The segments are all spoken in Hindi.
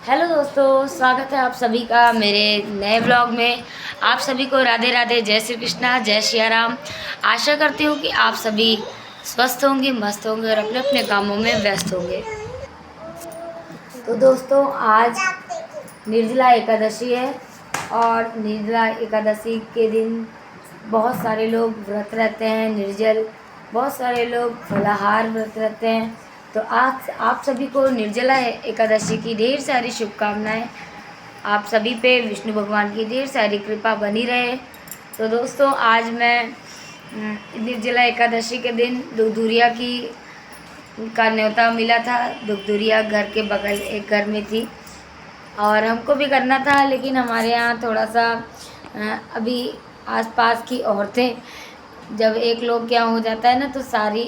हेलो दोस्तों, स्वागत है आप सभी का मेरे नए ब्लॉग में। आप सभी को राधे राधे, जय श्री कृष्णा, जय सिया राम। आशा करती हूँ कि आप सभी स्वस्थ होंगे, मस्त होंगे और अपने अपने कामों में व्यस्त होंगे। तो दोस्तों, आज निर्जला एकादशी है और निर्जला एकादशी के दिन बहुत सारे लोग व्रत रहते हैं निर्जल, बहुत सारे लोग फलाहार व्रत रहते हैं। तो आज आप सभी को निर्जला एकादशी की ढेर सारी शुभकामनाएं। आप सभी पे विष्णु भगवान की ढेर सारी कृपा बनी रहे। तो दोस्तों, आज मैं निर्जला एकादशी के दिन दुगदुरिया की का न्योता मिला था। दुगदुरिया घर के बगल एक घर में थी और हमको भी करना था, लेकिन हमारे यहाँ थोड़ा सा अभी आसपास की औरतें, जब एक लोग क्या हो जाता है ना, तो सारी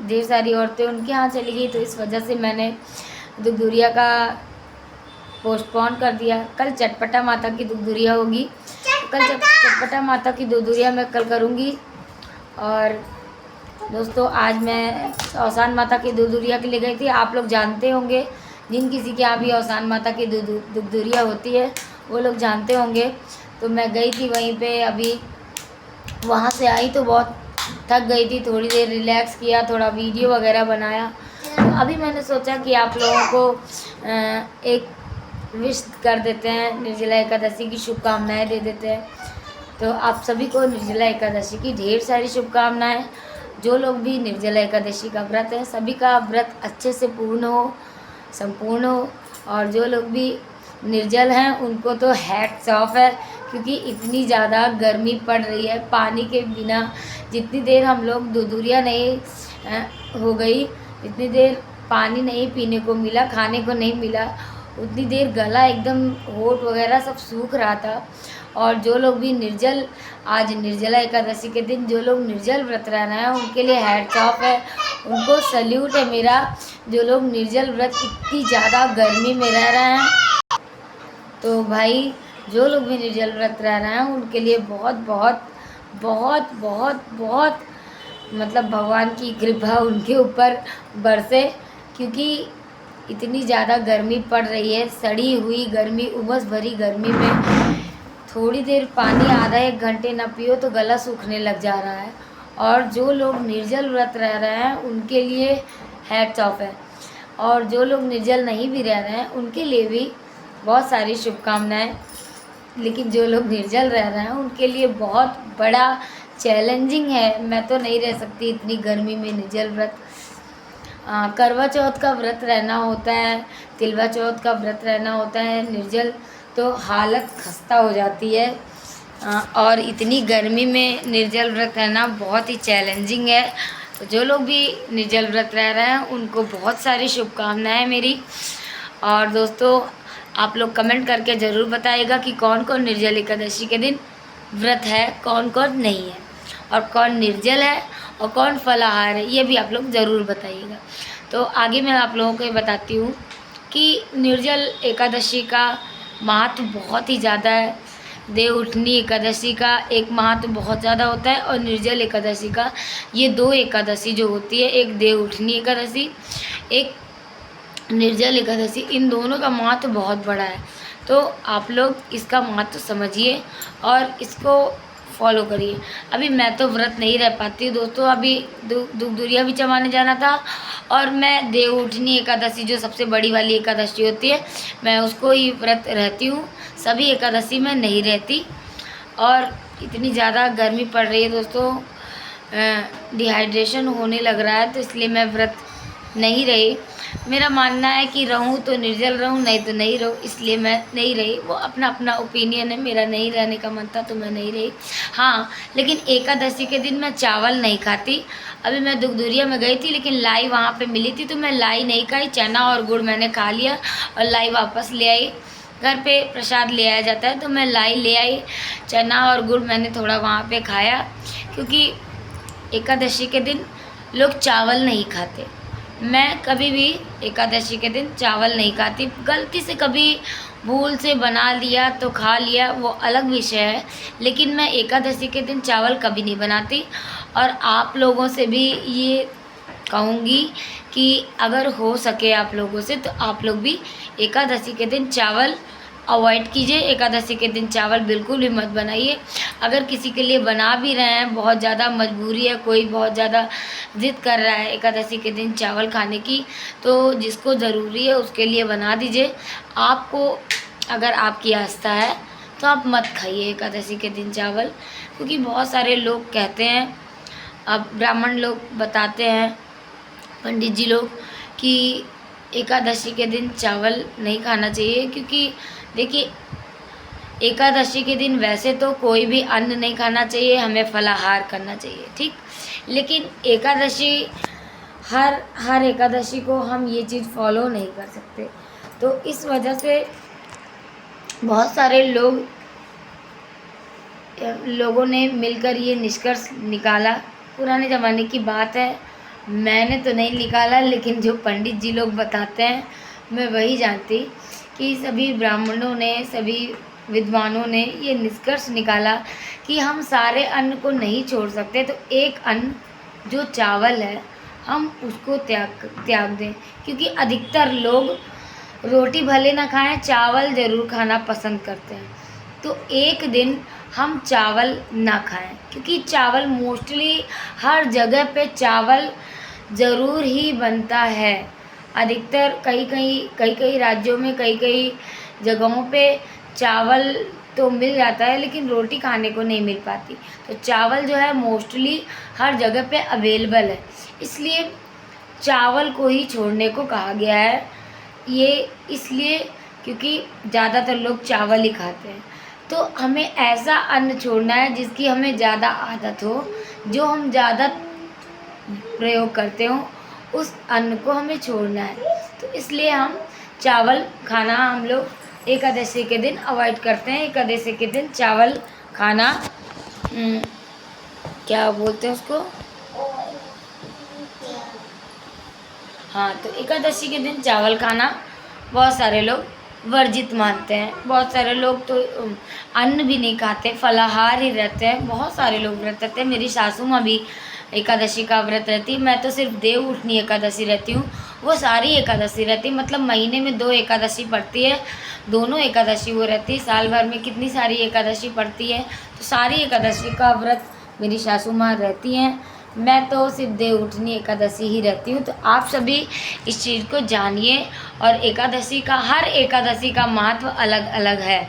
ढेर सारी औरतें उनके यहाँ चली गई। तो इस वजह से मैंने दुगदुरिया का पोस्टपोन कर दिया। कल चटपटा माता की दुगदुरिया होगी, कल चटपटा माता की दुगदुरिया मैं कल करूँगी। और दोस्तों, आज मैं औसान माता की दुगदुरिया के लिए गई थी। आप लोग जानते होंगे, जिन किसी के यहाँ भी औसान माता की दुगदुरिया होती है वो लोग जानते होंगे। तो मैं गई थी वहीं पे, अभी वहाँ से आई तो बहुत थक गई थी। थोड़ी देर रिलैक्स किया, थोड़ा वीडियो वगैरह बनाया। तो अभी मैंने सोचा कि आप लोगों को एक विश कर देते हैं, निर्जला एकादशी की शुभकामनाएं दे देते हैं। तो आप सभी को निर्जला एकादशी की ढेर सारी शुभकामनाएं। जो लोग भी निर्जला एकादशी का व्रत है, सभी का व्रत अच्छे से पूर्ण हो, संपूर्ण हो। और जो लोग भी निर्जल हैं उनको तो हैट्स ऑफ है, क्योंकि इतनी ज़्यादा गर्मी पड़ रही है। पानी के बिना जितनी देर हम लोग दुधुरिया नहीं हो गई, इतनी देर पानी नहीं पीने को मिला, खाने को नहीं मिला, उतनी देर गला एकदम होठ वगैरह सब सूख रहा था। और जो लोग भी निर्जल, आज निर्जला एकादशी के दिन जो लोग निर्जल व्रत रह रहे हैं उनके लिए हैट्स ऑफ है, उनको सल्यूट है मेरा। जो लोग निर्जल व्रत इतनी ज़्यादा गर्मी में रह रहे हैं, तो भाई जो लोग भी निर्जल व्रत रह रहे हैं उनके लिए बहुत बहुत बहुत बहुत बहुत मतलब भगवान की कृपा उनके ऊपर बरसे, क्योंकि इतनी ज़्यादा गर्मी पड़ रही है। सड़ी हुई गर्मी, उमस भरी गर्मी में थोड़ी देर पानी आधा एक घंटे ना पियो तो गला सूखने लग जा रहा है। और जो लोग निर्जल व्रत रह रहे हैं उनके लिए हैट्स ऑफ है, और जो लोग निर्जल नहीं भी रह रहे हैं उनके लिए भी बहुत सारी शुभकामनाएं। लेकिन जो लोग निर्जल रह रहे हैं उनके लिए बहुत बड़ा चैलेंजिंग है। मैं तो नहीं रह सकती इतनी गर्मी में निर्जल व्रत। करवा चौथ का व्रत रहना होता है, तिलवा चौथ का व्रत रहना होता है निर्जल, तो हालत खस्ता हो जाती है। और इतनी गर्मी में निर्जल व्रत रहना बहुत ही चैलेंजिंग है। तो जो लोग भी निर्जल व्रत रह रहे हैं उनको बहुत सारी शुभकामनाएं मेरी। और दोस्तों, आप लोग कमेंट करके ज़रूर बताइएगा कि कौन कौन निर्जल एकादशी के दिन व्रत है, कौन कौन नहीं है, और कौन निर्जल है और कौन फलाहार है, ये भी आप लोग ज़रूर बताइएगा। तो आगे मैं आप लोगों को ये बताती हूँ कि निर्जल एकादशी का महत्व बहुत ही ज़्यादा है। देवउठनी एकादशी का एक महत्व बहुत ज़्यादा होता है, और निर्जल एकादशी का, ये दो एकादशी जो होती है, एक देवउठनी एकादशी, एक निर्जल एकादशी, इन दोनों का महत्व बहुत बड़ा है। तो आप लोग इसका महत्व समझिए और इसको फॉलो करिए। अभी मैं तो व्रत नहीं रह पाती दोस्तों, अभी दुगदुरिया भी चमाने जाना था, और मैं देवउठनी एकादशी जो सबसे बड़ी वाली एकादशी होती है, मैं उसको ही व्रत रहती हूँ, सभी एकादशी में नहीं रहती। और इतनी ज़्यादा गर्मी पड़ रही है दोस्तों, डिहाइड्रेशन होने लग रहा है, तो इसलिए मैं व्रत नहीं रही। मेरा मानना है कि रहूँ तो निर्जल रहूँ, नहीं तो नहीं रहूँ, इसलिए मैं नहीं रही। वो अपना अपना ओपिनियन है, मेरा नहीं रहने का मन था तो मैं नहीं रही। हाँ, लेकिन एकादशी के दिन मैं चावल नहीं खाती। अभी मैं दुगदुरिया में गई थी, लेकिन लाई वहाँ पे मिली थी तो मैं लाई नहीं खाई, चना और गुड़ मैंने खा लिया और लाई वापस ले आई। घर पे प्रसाद ले आया जाता है तो मैं लाई ले आई, चना और गुड़ मैंने थोड़ा वहाँ पे खाया, क्योंकि एकादशी के दिन लोग चावल नहीं खाते। मैं कभी भी एकादशी के दिन चावल नहीं खाती, गलती से कभी भूल से बना लिया तो खा लिया, वो अलग विषय है, लेकिन मैं एकादशी के दिन चावल कभी नहीं बनाती। और आप लोगों से भी ये कहूँगी कि अगर हो सके आप लोगों से तो आप लोग भी एकादशी के दिन चावल अवॉइड कीजिए। एकादशी के दिन चावल बिल्कुल भी मत बनाइए। अगर किसी के लिए बना भी रहे हैं, बहुत ज़्यादा मजबूरी है, कोई बहुत ज़्यादा ज़िद कर रहा है एकादशी के दिन चावल खाने की, तो जिसको ज़रूरी है उसके लिए बना दीजिए। आपको अगर आपकी आस्था है तो आप मत खाइए एकादशी के दिन चावल, क्योंकि बहुत सारे लोग कहते हैं, अब ब्राह्मण लोग बताते हैं, पंडित जी लोग, कि एकादशी के दिन चावल नहीं खाना चाहिए। क्योंकि देखिए, एकादशी के दिन वैसे तो कोई भी अन्न नहीं खाना चाहिए, हमें फलाहार करना चाहिए, ठीक। लेकिन एकादशी, हर एकादशी को हम ये चीज़ फॉलो नहीं कर सकते। तो इस वजह से बहुत सारे लोगों ने मिलकर ये निष्कर्ष निकाला। पुराने ज़माने की बात है, मैंने तो नहीं निकाला, लेकिन जो पंडित जी लोग बताते हैं मैं वही जानती, कि सभी ब्राह्मणों ने, सभी विद्वानों ने ये निष्कर्ष निकाला कि हम सारे अन्न को नहीं छोड़ सकते, तो एक अन्न जो चावल है हम उसको त्याग दें। क्योंकि अधिकतर लोग रोटी भले ना खाएं, चावल ज़रूर खाना पसंद करते हैं। तो एक दिन हम चावल ना खाएं, क्योंकि चावल मोस्टली हर जगह पे चावल ज़रूर ही बनता है। अधिकतर कई राज्यों में, कई जगहों पे चावल तो मिल जाता है, लेकिन रोटी खाने को नहीं मिल पाती। तो चावल जो है मोस्टली हर जगह पे अवेलेबल है, इसलिए चावल को ही छोड़ने को कहा गया है। ये इसलिए क्योंकि ज़्यादातर लोग चावल ही खाते हैं। तो हमें ऐसा अन्न छोड़ना है जिसकी हमें ज़्यादा आदत हो, जो हम ज़्यादा प्रयोग करते हो, उस अन्न को हमें छोड़ना है। तो इसलिए हम चावल खाना हम लोग एकादशी के दिन अवॉइड करते हैं। एकादशी के दिन चावल खाना, क्या बोलते हैं उसको, हाँ, तो एकादशी के दिन चावल खाना बहुत सारे लोग वर्जित मानते हैं। बहुत सारे लोग तो अन्न भी नहीं खाते, फलाहार ही रहते हैं। बहुत सारे लोग व्रत रहते हैं। मेरी सासू माँ भी एकादशी का व्रत रहती है। मैं तो सिर्फ देव उठनी एकादशी रहती हूँ, वो सारी एकादशी रहती है। मतलब महीने में 2 एकादशी पड़ती है, दोनों एकादशी वो रहती है। साल भर में कितनी सारी एकादशी पड़ती है, तो सारी एकादशी का व्रत मेरी सासू माँ रहती हैं। मैं तो सिर्फ देव उठनी एकादशी ही रहती हूँ। तो आप सभी इस चीज़ को जानिए। और एकादशी का, हर एकादशी का महत्व अलग अलग है,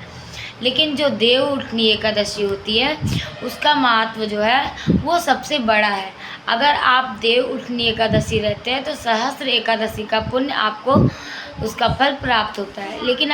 लेकिन जो देव उठनी एकादशी होती है उसका महत्व जो है वो सबसे बड़ा है। अगर आप देव उठनी एकादशी रहते हैं तो सहस्त्र एकादशी का पुण्य आपको, उसका फल प्राप्त होता है। लेकिन